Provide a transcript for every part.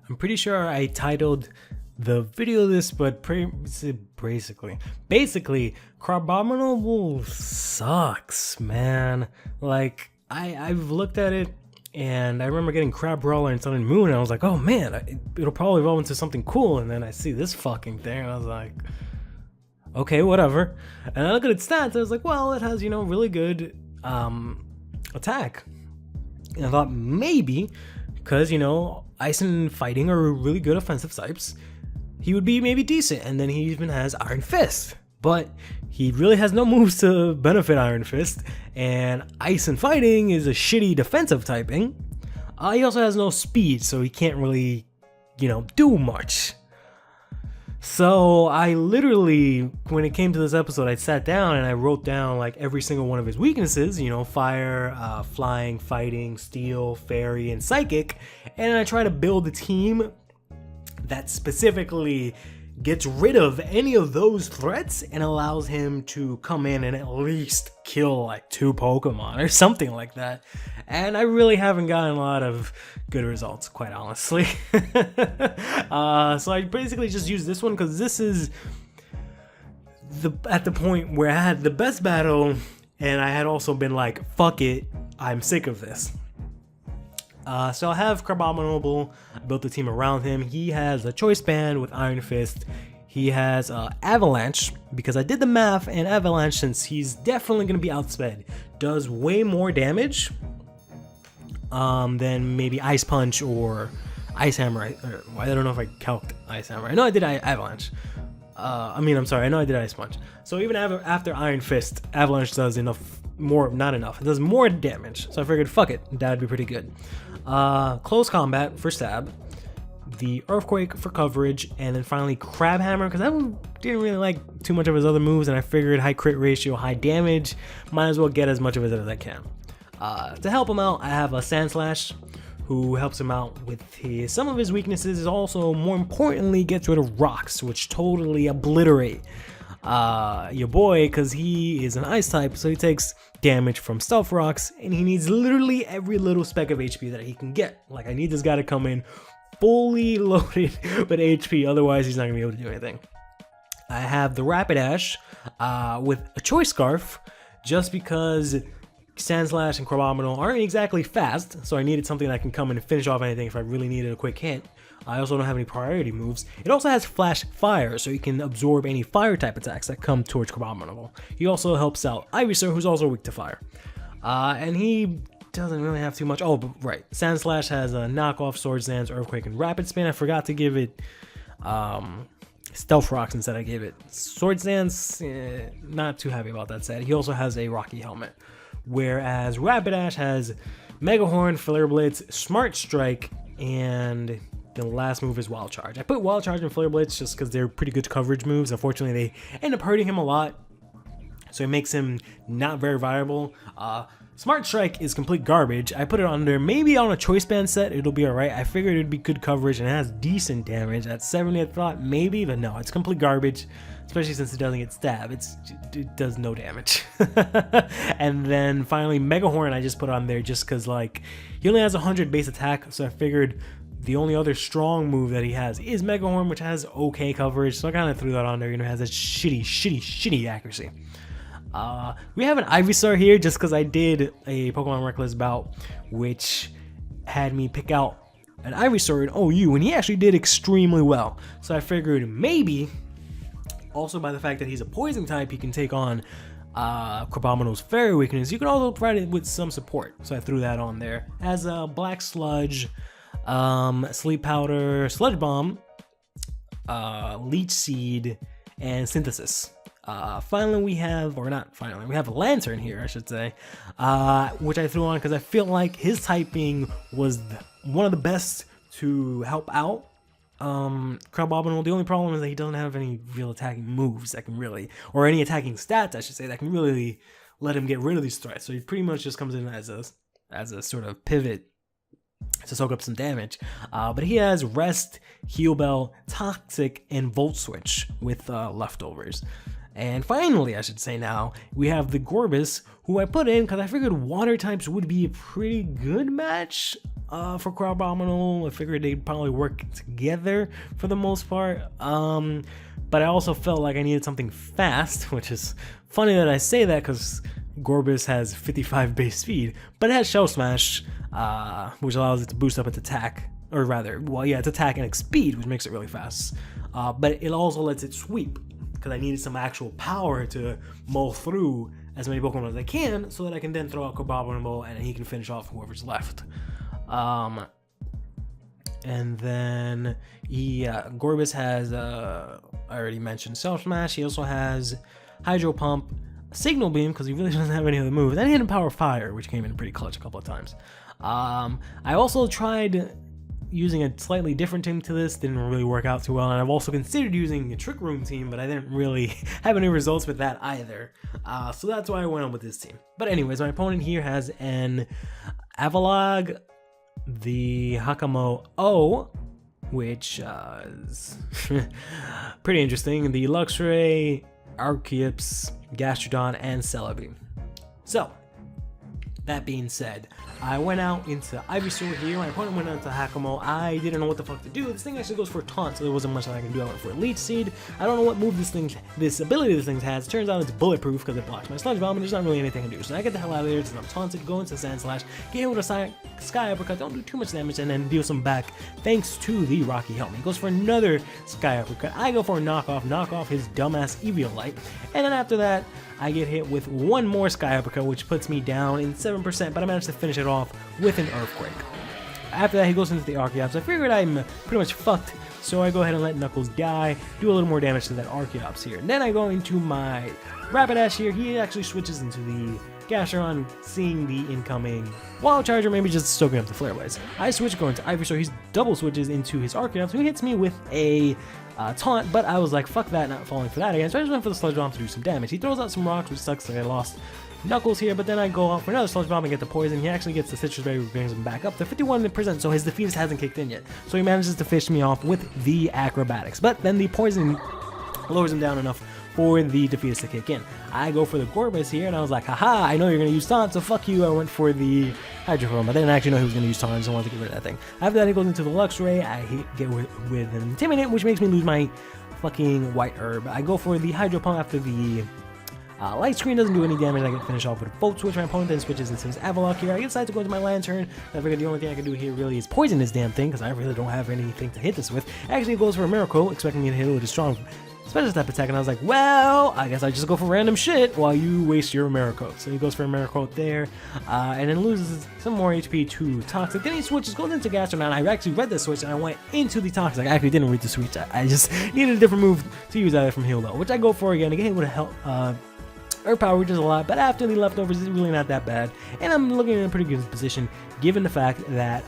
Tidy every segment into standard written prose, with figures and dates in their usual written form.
I'm pretty sure I titled the video this, but basically, Crabominable sucks, man. Like, I've looked at it, and I remember getting Crab Brawler and Sun and Moon, and I was like, oh man, it'll probably evolve into something cool, and then I see this fucking thing, and I was like, okay, whatever. And I look at its stats, I was like, well, it has, really good attack. And I thought maybe, because, Ice and Fighting are really good offensive types, he would be maybe decent. And then he even has Iron Fist. But he really has no moves to benefit Iron Fist. And Ice and Fighting is a shitty defensive typing. He also has no speed, so he can't really, do much. So I literally, when it came to this episode, I sat down and I wrote down like every single one of his weaknesses, fire, flying, fighting, steel, fairy, and psychic. And I try to build a team that specifically gets rid of any of those threats and allows him to come in and at least kill like 2 Pokemon or something like that. And I really haven't gotten a lot of good results, quite honestly. So I basically just used this one because this is at the point where I had the best battle, and I had also been like, fuck it, I'm sick of this. So I have Crabominable. I built a team around him. He has a Choice Band with Iron Fist. He has Avalanche, because I did the math, and Avalanche, since he's definitely going to be outsped, does way more damage than maybe Ice Punch or Ice Hammer. I don't know if I calced Ice Hammer. I know I did Avalanche. I know I did Ice Punch. So even after Iron Fist, Avalanche does not enough. It does more damage. So I figured, fuck it, that'd be pretty good. Close Combat for stab, the Earthquake for coverage, and then finally Crab Hammer, because I didn't really like too much of his other moves, and I figured high crit ratio, high damage, might as well get as much of it as I can. To help him out, I have a Sand Slash, who helps him out with some of his weaknesses. Is also, more importantly, gets rid of rocks, which totally obliterate your boy, because he is an ice type, so he takes damage from stealth rocks, and he needs literally every little speck of HP that he can get. Like, I need this guy to come in fully loaded with HP, otherwise he's not gonna be able to do anything. I have the Rapidash with a Choice Scarf, just because Sand Slash and Crabominable aren't exactly fast, so I needed something that can come in and finish off anything if I really needed a quick hit. I also don't have any priority moves. It also has Flash Fire, so you can absorb any fire type attacks that come towards Crabominable. He also helps out Ivysaur, who's also weak to fire. And he doesn't really have too much. Oh, but right. Sand Slash has a knockoff Swords Dance, Earthquake, and Rapid Spin. I forgot to give it Stealth Rocks instead. I gave it Swords Dance. Not too happy about that set. He also has a Rocky Helmet. Whereas Rapidash has Mega Horn, Flare Blitz, Smart Strike, and the last move is Wild Charge. I put Wild Charge and Flare Blitz just because they're pretty good coverage moves. Unfortunately, they end up hurting him a lot, so it makes him not very viable. Smart Strike is complete garbage. I put it on there. Maybe on a Choice Band set, it'll be alright. I figured it'd be good coverage and it has decent damage. At 70, I thought maybe, but no, it's complete garbage. Especially since it doesn't get stab. It does no damage. And then finally, Mega Horn, I just put on there just because, like, he only has 100 base attack, so I figured the only other strong move that he has is Mega Horn, which has okay coverage, so I kind of threw that on there. It has a shitty accuracy. We have an Ivysaur here just because I did a Pokemon Reckless bout, which had me pick out an Ivysaur in OU, and he actually did extremely well. So I figured maybe, also by the fact that he's a poison type, he can take on Crabominable's fairy weakness. You can also provide it with some support, so I threw that on there. As a Black Sludge, Sleep Powder, Sludge Bomb, Leech Seed, and Synthesis. Finally we have a Lantern here, I should say, which I threw on because I feel like his typing was one of the best to help out Crabominable. The only problem is that he doesn't have any real attacking moves that can really, or any attacking stats, I should say, that can really let him get rid of these threats. So he pretty much just comes in as a sort of pivot to soak up some damage. But he has Rest, Heal Bell, Toxic, and Volt Switch with leftovers. And finally, I should say now, we have the Gorbis, who I put in because I figured water types would be a pretty good match for Crabominable. I figured they'd probably work together for the most part. But I also felt like I needed something fast, which is funny that I say that because Gorbis has 55 base speed, but it has Shell Smash, which allows it to boost up its attack, or rather, well, yeah, its attack and its speed, which makes it really fast. But it also lets it sweep, because I needed some actual power to mull through as many Pokemon as I can, so that I can then throw out Crabominable and he can finish off whoever's left. And then Gorbis has, I already mentioned Self Smash. He also has Hydro Pump, Signal Beam, because he really doesn't have any other moves, and Hidden Power Fire, which came in pretty clutch a couple of times. I also tried using a slightly different team to this, didn't really work out too well, and I've also considered using a Trick Room team, but I didn't really have any results with that either. So that's why I went on with this team. But anyways, my opponent here has an Avalog, the Hakamo O, which is pretty interesting, the Luxray, Archeops, Gastrodon, and Celebi. So, that being said, I went out into Ivysaur here. My opponent went out to Hakamo. I didn't know what the fuck to do. This thing actually goes for Taunt, so there wasn't much that I can do. I went for a Leech Seed. I don't know what move this ability this thing has. Turns out it's bulletproof because it blocks my Sludge Bomb, and there's not really anything to do. So I get the hell out of there since I'm taunted, go into Sand Slash, get hit with a Sky Uppercut, don't do too much damage, and then deal some back thanks to the Rocky Helmet. He goes for another Sky Uppercut. I go for a knock off his dumbass Eviolite, and then after that, I get hit with one more Sky Uppercut, which puts me down in 7%, but I managed to finish it off with an Earthquake. After that, he goes into the Archeops. I figured I'm pretty much fucked, so I go ahead and let Knuckles die, do a little more damage to that Archeops here. And then I go into my Rapidash here. He actually switches into the Gastrodon, seeing the incoming Wild Charger, maybe just soaking up the Flare Blades. I switch going to Ivysaur. He double switches into his Archeops, who hits me with a taunt, but I was like, fuck that, not falling for that again, so I just went for the Sludge Bomb to do some damage. He throws out some rocks, which sucks that I lost Knuckles here, but then I go out for another Sludge Bomb and get the poison. He actually gets the Citrus Berry, which brings him back up to 51%, so his defeat hasn't kicked in yet. So he manages to fish me off with the Acrobatics, but then the poison lowers him down enough for the Defeatus to kick in. I go for the Gorbis here, and I was like, haha, I know you're going to use Taunt, so fuck you. I went for the Hydro Pump. I didn't actually know he was going to use Taunt, I just wanted to get rid of that thing. After that, he goes into the Luxray. I get with an Intimidate, which makes me lose my fucking White Herb. I go for the Hydro Pump after the Light Screen doesn't do any damage. I get finished off with a Volt Switch. My opponent then switches into his Avalok here. I decide to go into my Lantern. I figured the only thing I can do here really is poison this damn thing, because I really don't have anything to hit this with. Actually, it goes for a Miracle, expecting me to hit it with a strong special type attack, and I was like, well, I guess I just go for random shit while you waste your Miracle. So he goes for a Miracle there, and then loses some more HP to Toxic. Then he switches, goes into Gastrodon. I actually read the switch, and I went into the Toxic. I actually didn't read the switch. I just needed a different move to use either from Heal Low, which I go for again. Again, with a Earth Power, which is a lot, but after the leftovers, it's really not that bad. And I'm looking in a pretty good position, given the fact that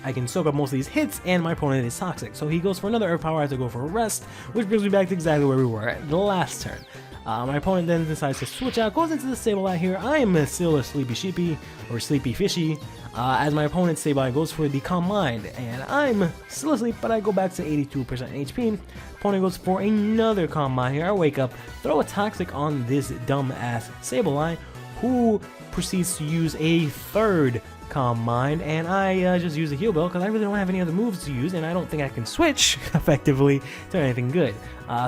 I can soak up most of these hits, and my opponent is Toxic. So he goes for another Earth Power. I have to go for a Rest, which brings me back to exactly where we were at the last turn. My opponent then decides to switch out, goes into the Sableye here. I am still a Sleepy Sheepy, or Sleepy Fishy, as my opponent's Sableye goes for the Calm Mind, and I'm still asleep, but I go back to 82% HP. Opponent goes for another Calm Mind here. I wake up, throw a Toxic on this dumb-ass Sableye, who proceeds to use a third Calm Mind, and I just use a Heal Bell because I really don't have any other moves to use, and I don't think I can switch effectively to anything good.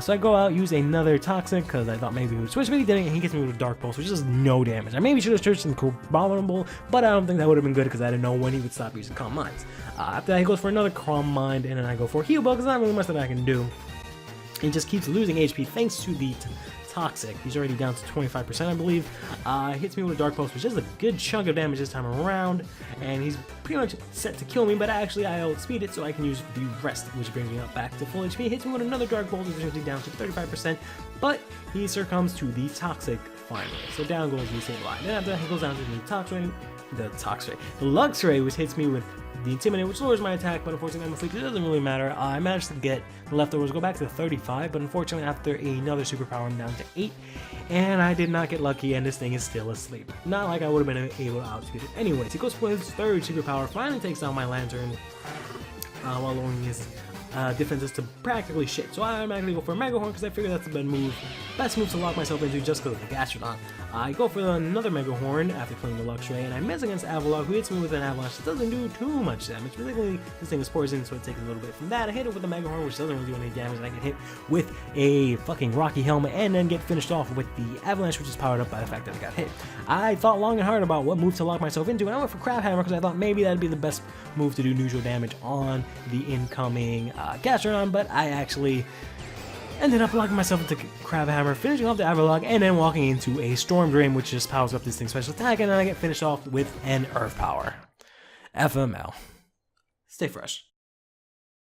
So I go out, use another Toxic because I thought maybe he would switch, but he didn't. He gets me with a Dark Pulse, which does no damage. I maybe should have switched in Crabominable, but I don't think that would have been good because I didn't know when he would stop using Calm Minds. After that, he goes for another Calm Mind, and then I go for a Heal Bell because there's not really much that I can do. He just keeps losing HP thanks to the Toxic. He's already down to 25%, I believe. Hits me with a Dark Pulse, which is a good chunk of damage this time around, and he's pretty much set to kill me, but actually I outspeed it, so I can use the Rest, which brings me up back to full HP. Hits me with another Dark Pulse, which brings me down to 35%, but he succumbs to the Toxic finally. So down goes the same line. Then after that, he goes down to the Luxray, which hits me with the Intimidate, which lowers my attack, but unfortunately I'm asleep. It doesn't really matter. I managed to get the leftovers, go back to 35, but unfortunately after another superpower I'm down to 8, and I did not get lucky, and this thing is still asleep. Not like I would have been able to outspeed it. Anyways, he goes for his third superpower, finally takes down my Lantern, while lowering his defenses to practically shit. So I automatically go for a Mega Horn because I figure that's the best move to lock myself into just because of the Gastrodon. I go for another Mega Horn after playing the Luxray, and I miss against Avalok, who hits me with an Avalanche that doesn't do too much damage. Particularly, this thing is poison, so it takes a little bit from that. I hit it with a Mega Horn, which doesn't really do any damage, and I get hit with a fucking Rocky Helmet, and then get finished off with the Avalanche, which is powered up by the fact that I got hit. I thought long and hard about what move to lock myself into, and I went for Crab Hammer because I thought maybe that'd be the best move to do neutral damage on the incoming Gastrodon, but I actually ended up locking myself into Crab Hammer, finishing off the Avalok, and then walking into a Storm Drain, which just powers up this thing's special attack, and then I get finished off with an Earth Power. FML. Stay fresh.